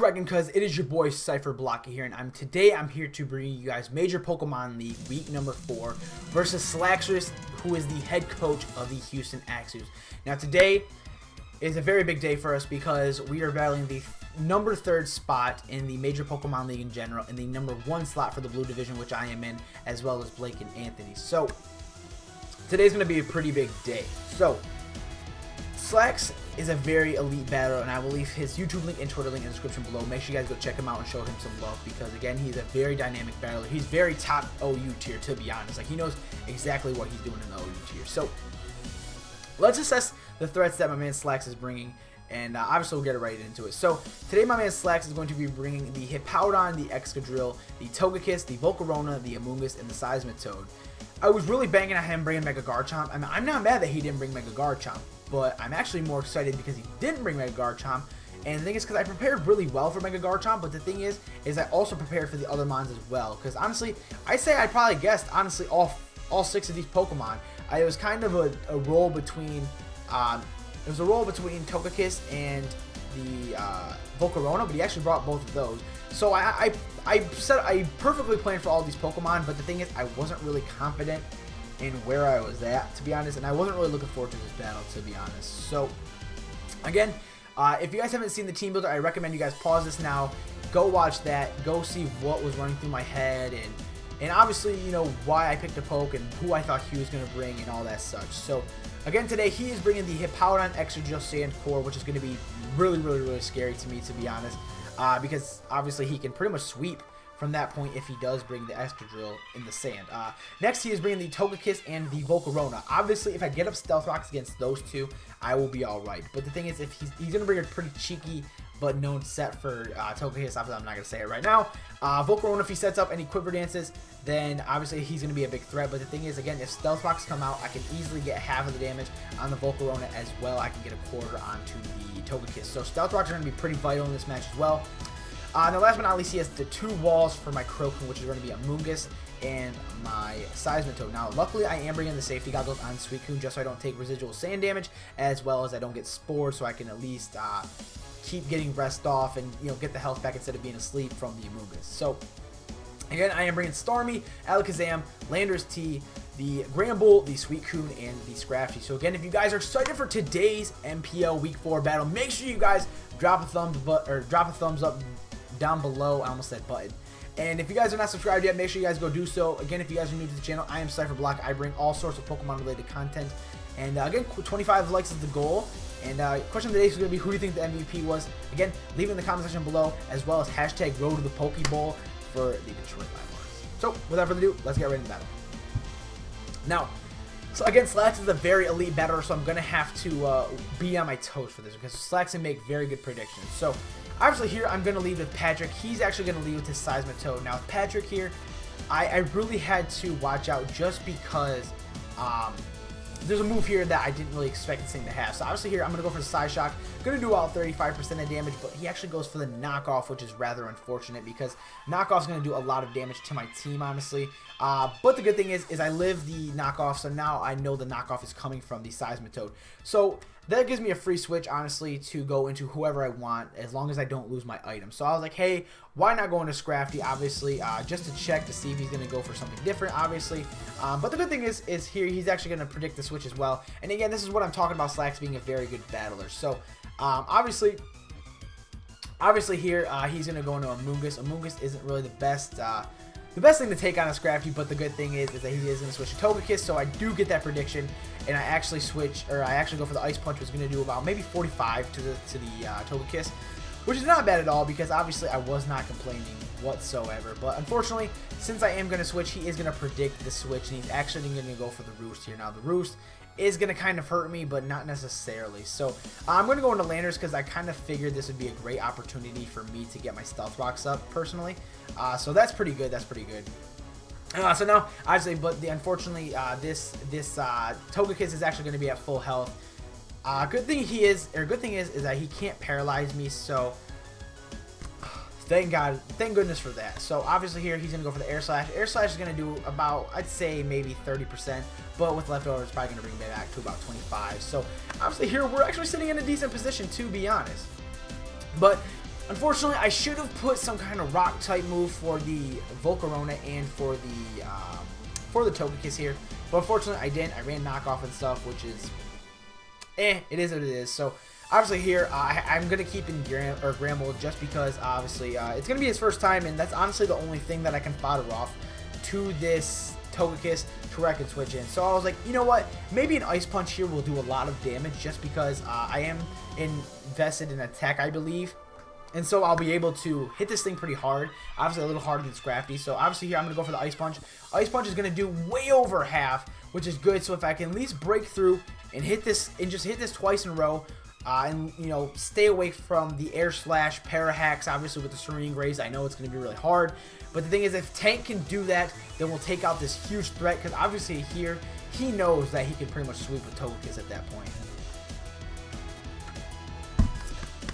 cracking, cuz it is your boy Cypher Blocky here, and today I'm here to bring you guys Major Pokemon League week number 4 versus Slaxers, who is the head coach of the Houston Axews. Now today is a very big day for us because we are battling the number 3rd spot in the Major Pokemon League in general, and the number 1 slot for the Blue Division, which I am in, as well as Blake and Anthony. So today's going to be a pretty big day. So Slax is a very elite battler, and I will leave his YouTube link and Twitter link in the description below. Make sure you guys go check him out and show him some love, because again, he's a very dynamic battler. He's very top OU tier, to be honest. Like, he knows exactly what he's doing in the OU tier. So let's assess the threats that my man Slax is bringing, and obviously we'll get right into it. So today my man Slax is going to be bringing the Hippowdon, the Excadrill, the Togekiss, the Volcarona, the Amoonguss, and the Seismitoad. I was really banging at him bringing Mega Garchomp. I mean, I'm not mad that he didn't bring Mega Garchomp, but I'm actually more excited because he didn't bring Mega Garchomp. And the thing is, because I prepared really well for Mega Garchomp, but the thing is I also prepared for the other mons as well. Because honestly, I say I probably guessed honestly all 6 of these Pokemon. It was kind of a roll between Togekiss and the Volcarona, but he actually brought both of those. So I said I perfectly planned for all these Pokemon, but the thing is, I wasn't really confident in where I was at, to be honest, and I wasn't really looking forward to this battle, to be honest. So again, if you guys haven't seen the team builder, I recommend you guys pause this now, go watch that, go see what was running through my head, and obviously, you know, why I picked a poke and who I thought he was going to bring and all that such. So again, today he is bringing the Hippowdon Excadrill Sand Core, which is going to be really scary to me, to be honest, because obviously he can pretty much sweep from that point if he does bring the Excadrill in the sand. Next, he is bringing the Togekiss and the Volcarona. Obviously, if I get up Stealth Rocks against those two, I will be alright. But the thing is, if he's going to bring a pretty cheeky but known set for Togekiss, obviously I'm not going to say it right now. Volcarona, if he sets up any Quiver Dances, then obviously he's going to be a big threat. But the thing is, again, if Stealth Rocks come out, I can easily get half of the damage on the Volcarona as well. I can get a quarter onto the Togekiss. So Stealth Rocks are going to be pretty vital in this match as well. Now, last but not least, he has the 2 walls for my Crocoon, which is going to be Amoonguss and my Seismitoad. Now, luckily, I am bringing the safety goggles on Suicune just so I don't take residual sand damage, as well as I don't get spored, so I can at least keep getting rest off and, you know, get the health back instead of being asleep from the Amoonguss. So again, I am bringing Starmie, Alakazam, Landorus T, the Granbull, the Suicune, and the Scrafty. So again, if you guys are excited for today's MPL Week 4 battle, make sure you guys drop a thumbs up down below. I almost said button. And if you guys are not subscribed yet, make sure you guys go do so. Again, if you guys are new to the channel, I am Cypher Block. I bring all sorts of Pokemon related content. And again, 25 likes is the goal. And question of the day is going to be, who do you think the MVP was? Again, leave it in the comment section below, as well as hashtag Road to the Pokeball for the Detroit Liepards. So without further ado, let's get right into battle. Now, so again, Slax is a very elite battler, so I'm going to have to be on my toes for this, because Slax can make very good predictions. So obviously here, I'm going to lead with Patrick. He's actually going to lead with his Seismitoad. Now with Patrick here, I really had to watch out just because there's a move here that I didn't really expect this thing to have. So obviously here, I'm going to go for the Side Shock. Going to do about 35% of damage, but he actually goes for the knockoff, which is rather unfortunate because knockoff is going to do a lot of damage to my team, honestly. But the good thing is I live the knockoff, so now I know the knockoff is coming from the Seismitoad. So that gives me a free switch, honestly, to go into whoever I want, as long as I don't lose my item. So I was like, hey, why not go into Scrafty, obviously, just to check to see if he's going to go for something different, obviously. But the good thing is here he's actually going to predict the switch as well. And again, this is what I'm talking about, Slax being a very good battler. So obviously here he's going to go into Amoonguss. Amoonguss isn't really the best thing to take on a Scrafty, but the good thing is that he is going to switch to Togekiss, so I do get that prediction, and I actually go for the Ice Punch, which is going to do about maybe 45 to the Togekiss, which is not bad at all, because obviously I was not complaining whatsoever. But unfortunately, since I am going to switch, he is going to predict the switch, and he's actually going to go for the Roost here. Now the Roost is going to kind of hurt me, but not necessarily. So I'm going to go into Landers because I kind of figured this would be a great opportunity for me to get my Stealth Rocks up personally. So that's pretty good. That's pretty good. So now, obviously, but unfortunately, this Togekiss is actually going to be at full health. Good thing is that he can't paralyze me. So thank goodness for that. So obviously here he's gonna go for the Air Slash. Air Slash is gonna do about, I'd say maybe 30%, but with leftovers, it's probably gonna bring me back to about 25. So obviously here we're actually sitting in a decent position, to be honest. But Unfortunately, I should have put some kind of rock type move for the Volcarona and for the Togekiss here, but unfortunately I didn't. I ran knockoff and stuff, which is, it is what it is. So obviously here, I'm gonna keep in Gramble just because obviously it's gonna be his first time, and that's honestly the only thing that I can fodder off to this Togekiss to where I can switch in. So I was like, you know what? Maybe an Ice Punch here will do a lot of damage just because I am invested in attack, I believe. And so I'll be able to hit this thing pretty hard. Obviously a little harder than Scrafty. So obviously here I'm going to go for the Ice Punch. Ice Punch is going to do way over half, which is good. So if I can at least break through and hit this, and just hit this twice in a row, and, you know, stay away from the Air Slash, Para Hacks, obviously with the Serene Grace, I know it's going to be really hard. But the thing is, if Tank can do that, then we'll take out this huge threat, because obviously here, he knows that he can pretty much sweep with Togekiss at that point.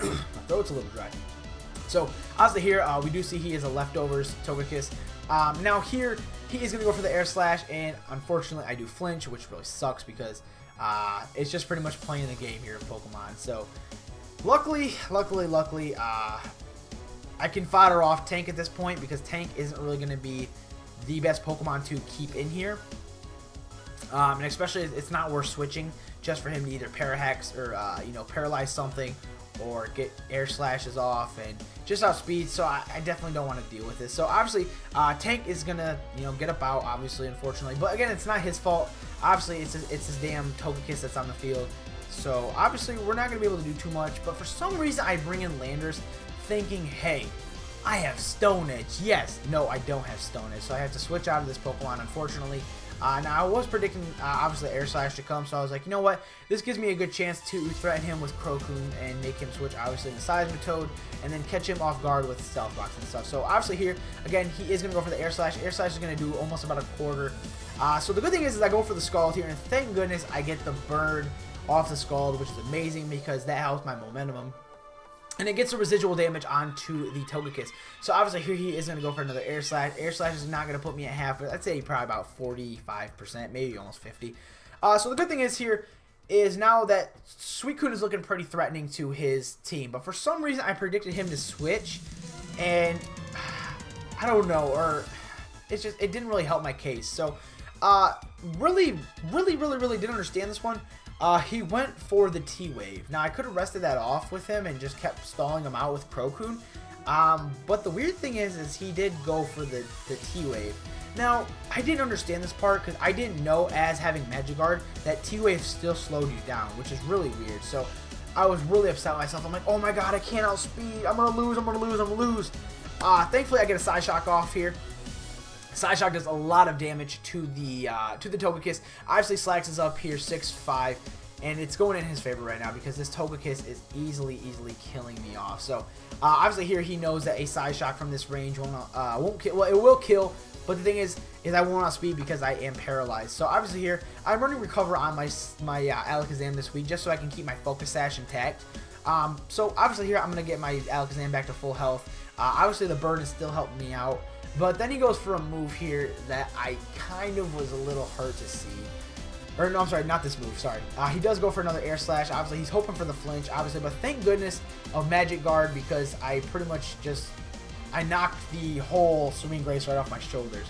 My throat's a little dry. So, obviously here, we do see he is a leftovers Togekiss. Now here, he is going to go for the Air Slash, and unfortunately, I do flinch, which really sucks because it's just pretty much playing the game here of Pokemon. So, luckily, I can fodder off Tank at this point because Tank isn't really going to be the best Pokemon to keep in here. And especially, it's not worth switching just for him to either Parahex or, you know, paralyze something or get Air Slashes off and just outspeed. So I definitely don't want to deal with this. So obviously, Tank is going to, you know, get up out, obviously, unfortunately. But again, it's not his fault. Obviously, it's his damn Togekiss that's on the field. So obviously, we're not going to be able to do too much. But for some reason, I bring in Landers thinking, hey, I have Stone Edge. Yes. No, I don't have Stone Edge. So I have to switch out of this Pokemon, unfortunately. Now, I was predicting, obviously, Air Slash to come, so I was like, you know what? This gives me a good chance to threaten him with Crocoon and make him switch, obviously, to Seismitoad, and then catch him off guard with Stealth Box and stuff. So, obviously, here, again, he is going to go for the Air Slash. Air Slash is going to do almost about a quarter. So, the good thing is I go for the Scald here, and thank goodness I get the burn off the Scald, which is amazing because that helps my momentum. And it gets the residual damage onto the Togekiss. So obviously here he is going to go for another Air Slash. Air Slash is not going to put me at half, but I'd say probably about 45%, maybe almost 50. So the good thing is here is now that Suicune is looking pretty threatening to his team. But for some reason I predicted him to switch. And I don't know, or it didn't really help my case. So really didn't understand this one. He went for the T-Wave. Now, I could have rested that off with him and just kept stalling him out with Crocoon. But the weird thing is he did go for the T-Wave. Now, I didn't understand this part because I didn't know, as having Magikarp, that T-Wave still slowed you down, which is really weird. So, I was really upset with myself. I'm like, oh my god, I can't outspeed. I'm going to lose. Thankfully, I get a Side Shock off here. Side Shock does a lot of damage to the Togekiss. Obviously, Slax is up here 6-5, and it's going in his favor right now because this Togekiss is easily killing me off. So, obviously here he knows that a Side Shock from this range won't kill. Well, it will kill, but the thing is I won't outspeed because I am paralyzed. So obviously here I'm running Recover on my Alakazam this week just so I can keep my Focus Sash intact. So obviously here I'm gonna get my Alakazam back to full health. Obviously the burn is still helping me out. But then he goes for a move here that I kind of was a little hurt to see. Or no, I'm sorry, not this move, sorry. He does go for another Air Slash. Obviously, he's hoping for the flinch, obviously. But thank goodness of Magic Guard because I pretty much I knocked the whole Serene Grace right off my shoulders.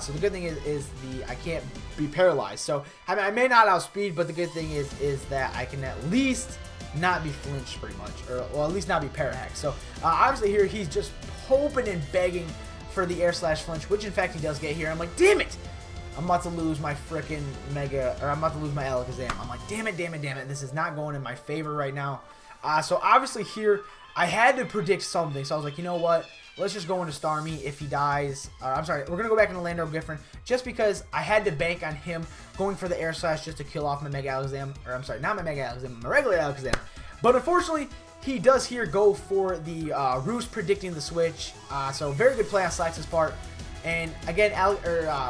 So the good thing is I can't be paralyzed. So, I mean, I may not outspeed, but the good thing is that I can at least not be flinched pretty much. Or, well, at least not be Parahack. So, obviously here, he's just hoping and begging for the Air Slash flinch, which in fact he does get here. I'm like, damn it! I'm about to lose my freaking I'm about to lose my Alakazam. I'm like, damn it. This is not going in my favor right now. So obviously here, I had to predict something. So I was like, you know what? Let's just go into Starmie if he dies. I'm sorry, we're going to go back into Lando Gifford just because I had to bank on him going for the Air Slash just to kill off my Mega Alakazam. Or I'm sorry, not my Mega Alakazam, my regular Alakazam. But unfortunately, he does here go for the Roost predicting the switch. So very good play on Slax's part. And again,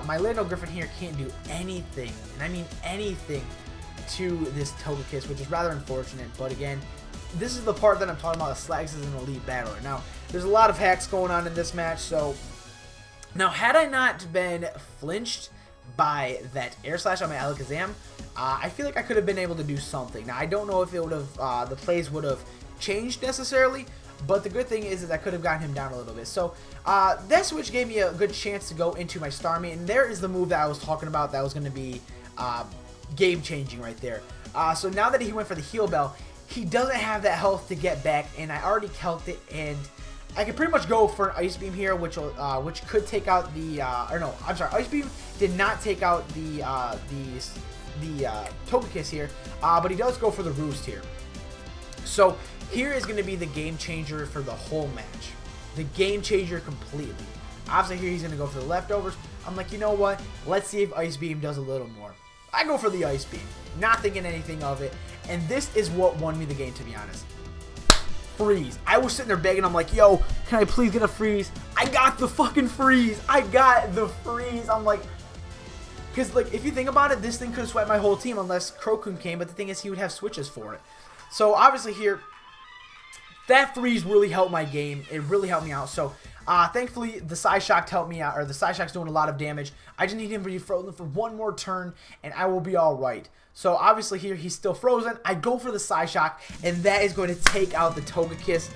my Lando Griffin here can't do anything, and I mean anything, to this Togekiss, which is rather unfortunate. But again, this is the part that I'm talking about. Slax is an elite battler. Now, there's a lot of hacks going on in this match. So now, had I not been flinched by that Air Slash on my Alakazam, I feel like I could have been able to do something. Now, I don't know if it would have the plays would have changed necessarily, But the good thing is I could have gotten him down a little bit. So that switch gave me a good chance to go into my Starmie. And there is the move that I was talking about that was going to be game-changing right there. So now that he went for the Heal Bell, he doesn't have that health to get back. And I already kelped it. And I can pretty much go for an Ice Beam here, which could take out the, or no, I'm sorry, Ice Beam did not take out the Togekiss here, but he does go for the Roost here. So here is going to be the game changer for the whole match. The game changer completely. Obviously here he's going to go for the leftovers. I'm like, you know what? Let's see if Ice Beam does a little more. I go for the Ice Beam, not thinking anything of it. And this is what won me the game, to be honest. Freeze. I was sitting there begging. I'm like, yo, can I please get a freeze? I got the fucking freeze. I got the freeze. I'm like, because like if you think about it, this thing could have swept my whole team unless Krokun came. But the thing is, he would have switches for it. So obviously here, that freeze really helped my game. It really helped me out. So thankfully, the Psyshock helped me out, or the Psyshock's doing a lot of damage. I just need him to be frozen for one more turn, and I will be all right. So obviously here, he's still frozen. I go for the Psyshock, and that is going to take out the Togekiss.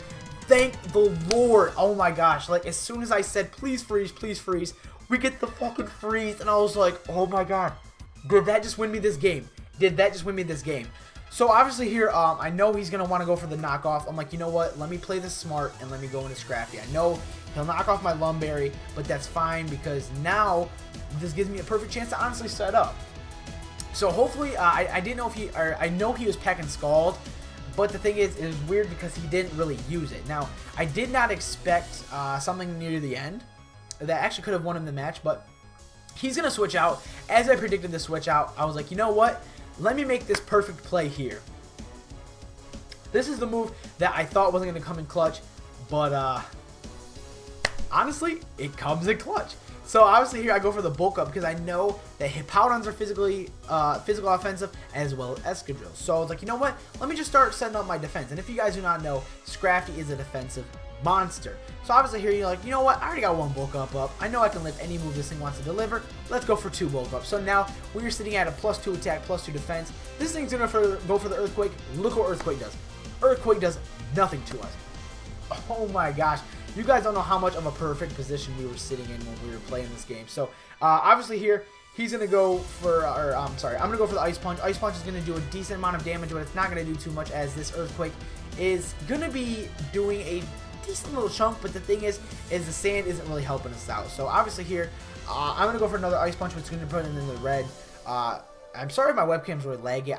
Thank the Lord. Oh my gosh. Like, as soon as I said, please freeze, we get the fucking freeze. And I was like, oh my god. Did that just win me this game? Did that just win me this game? So obviously here, I know he's going to want to go for the knockoff. I'm like, you know what? Let me play this smart, and let me go into Scrafty. I know he'll knock off my Lumberry, but that's fine, because now this gives me a perfect chance to honestly set up. So hopefully, I didn't know if he, or I know he was packing Scald, but the thing is, it was weird because he didn't really use it. Now, I did not expect something near the end that actually could have won him the match, but he's going to switch out. As I predicted the switch out, I was like, you know what? Let me make this perfect play here. This is the move that I thought wasn't going to come in clutch, but honestly, it comes in clutch. So obviously here I go for the bulk up because I know that Hippowdons are physical offensive as well as Escadrille. So I was like, you know what? Let me just start setting up my defense. And if you guys do not know, Scrafty is a defensive monster. So obviously here you're like, you know what? I already got one bulk up. I know I can lift any move this thing wants to deliver. Let's go for 2 bulk up. So now we are sitting at a +2 attack, +2 defense. This thing's gonna go for the Earthquake. Look what Earthquake does. Earthquake does nothing to us. Oh my gosh. You guys don't know how much of a perfect position we were sitting in when we were playing this game. So, obviously here, he's going to go for, I'm going to go for the Ice Punch. Ice Punch is going to do a decent amount of damage, but it's not going to do too much as this Earthquake is going to be doing a decent little chunk. But the thing is the sand isn't really helping us out. So, obviously here, I'm going to go for another Ice Punch, which is going to put it in the red. I'm sorry if my webcam's really laggy.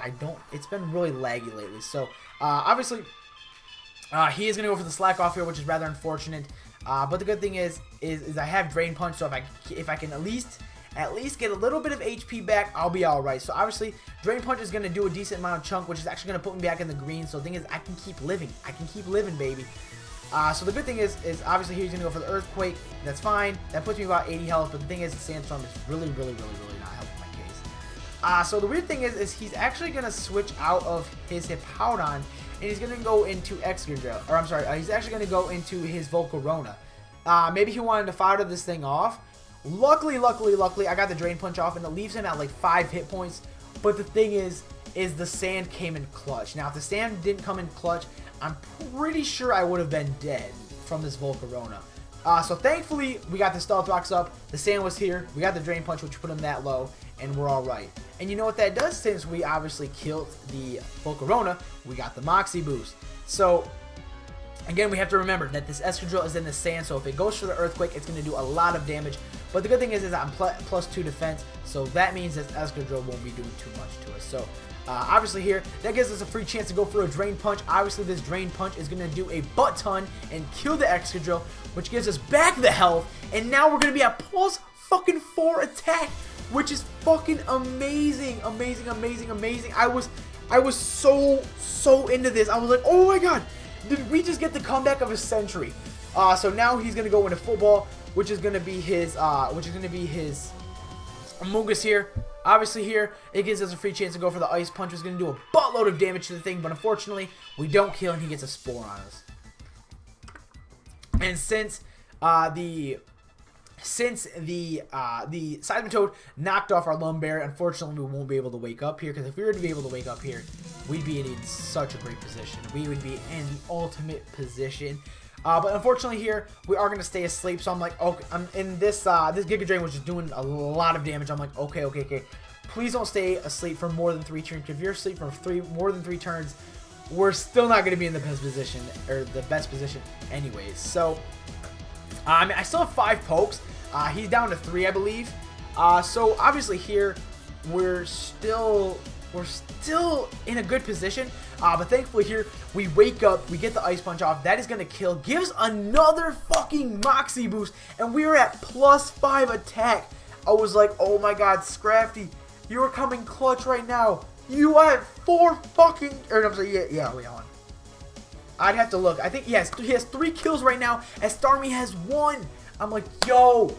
It's been really laggy lately. So, obviously... he is going to go for the slack off here, which is rather unfortunate. But the good thing is I have Drain Punch, so if I can at least get a little bit of HP back, I'll be all right. So obviously, Drain Punch is going to do a decent amount of chunk, which is actually going to put me back in the green. So the thing is, I can keep living. I can keep living, baby. So the good thing is obviously here he's going to go for the Earthquake. That's fine. That puts me about 80 health. But the thing is, the Sandstorm is really not helping my case. So the weird thing is he's actually going to switch out of his Hippowdon. And he's going to go into Excadrill. Or I'm sorry, he's actually going to go into his Volcarona. Maybe he wanted to fire this thing off. Luckily, I got the Drain Punch off, and it leaves him at like 5 hit points. But the thing is the sand came in clutch. Now, if the sand didn't come in clutch, I'm pretty sure I would have been dead from this Volcarona. So thankfully, we got the Stealth Rocks up. The sand was here. We got the Drain Punch, which put him that low. And we're all right. And you know what that does? Since we obviously killed the Volcarona, we got the Moxie boost. So, again, we have to remember that this Escadrille is in the sand, so if it goes for the Earthquake, it's going to do a lot of damage. But the good thing is I'm +2 defense, so that means this Escadrille won't be doing too much to us. So, obviously here, that gives us a free chance to go for a Drain Punch. Obviously, this Drain Punch is going to do a butt ton and kill the Excadrill, which gives us back the health. And now we're going to be at +4 attack, which is fucking amazing. I was so into this. I was like, oh my god, did we just get the comeback of a century? So now he's going to go into football, which is going to be his, Amogus here. Obviously here, it gives us a free chance to go for the Ice Punch, which is going to do a buttload of damage to the thing, but unfortunately, we don't kill and he gets a Spore on us. And since the Seismitoad knocked off our Lumberry, unfortunately, we won't be able to wake up here, because if we were to be able to wake up here, we'd be in such a great position. We would be in the ultimate position. But unfortunately here, we are going to stay asleep. So I'm like, okay, I'm in this, this Giga Drain was just doing a lot of damage. I'm like, okay. Please don't stay asleep for more than 3 turns. If you're asleep for more than 3 turns, we're still not going to be in the best position, or the best position anyways. So, I still have 5 pokes. He's down to 3, I believe. So obviously here, we're still in a good position. But thankfully here, we wake up, we get the Ice Punch off. That is going to kill. Gives another fucking Moxie boost. And we are at +5 attack. I was like, oh my god, Scrafty, you are coming clutch right now. You have 4 fucking... Or I'm sorry, yeah, wait on. I'd have to look. I think he has 3 kills right now, as Starmie has 1. I'm like, yo,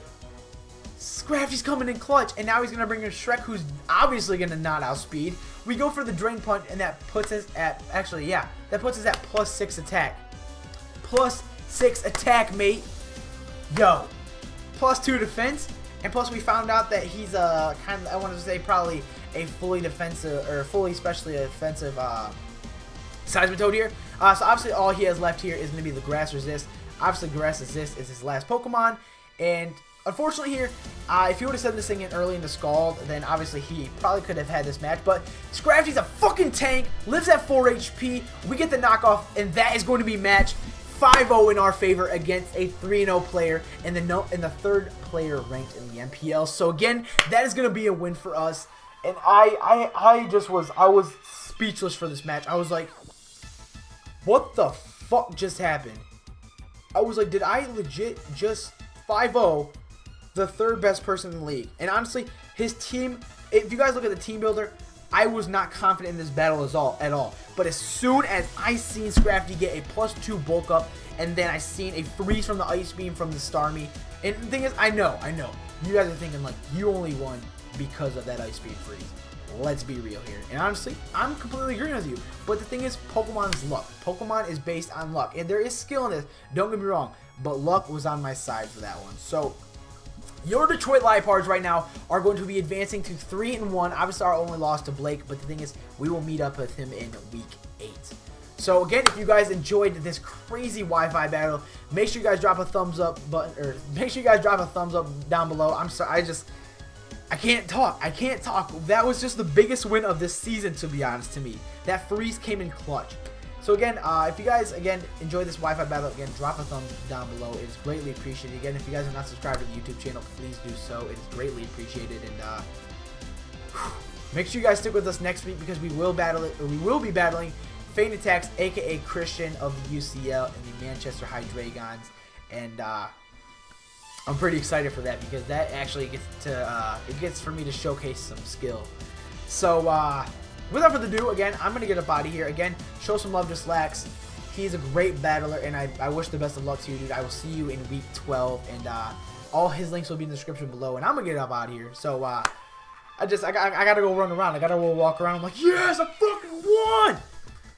Scrafty's coming in clutch, and now he's going to bring in Shrek, who's obviously going to not outspeed. We go for the Drain Punch, and that puts us at, actually, yeah, that puts us at +6 attack. +6 attack, mate. Yo. +2 defense, and plus we found out that he's kind of, I wanted to say probably a fully defensive, or fully specially offensive Seismitoad here. So obviously all he has left here is going to be the Grass Resist. Obviously Grass Resist is his last Pokemon, and unfortunately here, if he would have sent this thing in early in the Scald, then obviously he probably could have had this match, but Scrafty's a fucking tank, lives at 4 HP, we get the knockoff, and that is going to be match 5-0 in our favor against a 3-0 player and the 3rd player ranked in the MPL. So again, that is going to be a win for us, and I was speechless for this match. I was like, what the fuck just happened? I was like, did I legit just 5-0 the 3rd best person in the league? And honestly, his team, if you guys look at the team builder, I was not confident in this battle at all. But as soon as I seen Scrafty get a +2 bulk up, and then I seen a freeze from the Ice Beam from the Starmie, and the thing is, I know, you guys are thinking like, you only won because of that Ice Beam freeze. Let's be real here. And honestly, I'm completely agreeing with you. But the thing is, Pokemon is luck. Pokemon is based on luck. And there is skill in this, don't get me wrong. But luck was on my side for that one. So, your Detroit Liepards right now are going to be advancing to 3-1. Obviously, our only loss to Blake. But the thing is, we will meet up with him in Week 8. So, again, if you guys enjoyed this crazy Wi-Fi battle, make sure you guys drop a thumbs up button. Or make sure you guys drop a thumbs up down below. I'm sorry, I can't talk. That was just the biggest win of this season, to be honest to me. That freeze came in clutch. So again, if you guys, again, enjoy this Wi-Fi battle, again, drop a thumbs down below. It is greatly appreciated. Again, if you guys are not subscribed to the YouTube channel, please do so. It is greatly appreciated. And make sure you guys stick with us next week, because we will be battling Feint Attacks, aka Christian of the UCL and the Manchester High Dragons. And I'm pretty excited for that, because that actually gets for me to showcase some skill. So without further ado, again, I'm gonna get up out of here. Again, show some love to Slacks. He's a great battler, and I wish the best of luck to you, dude. I will see you in Week 12, and all his links will be in the description below. And I'm gonna get up out of here. So I gotta go run around. I gotta go walk around. I'm like, yes, I fucking won.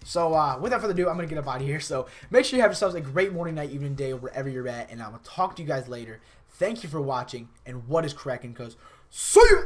So, without further ado, I'm going to get up out of here. So, make sure you have yourselves a great morning, night, evening, day, wherever you're at. And I'm going to talk to you guys later. Thank you for watching. And what is cracking, cuz? See ya!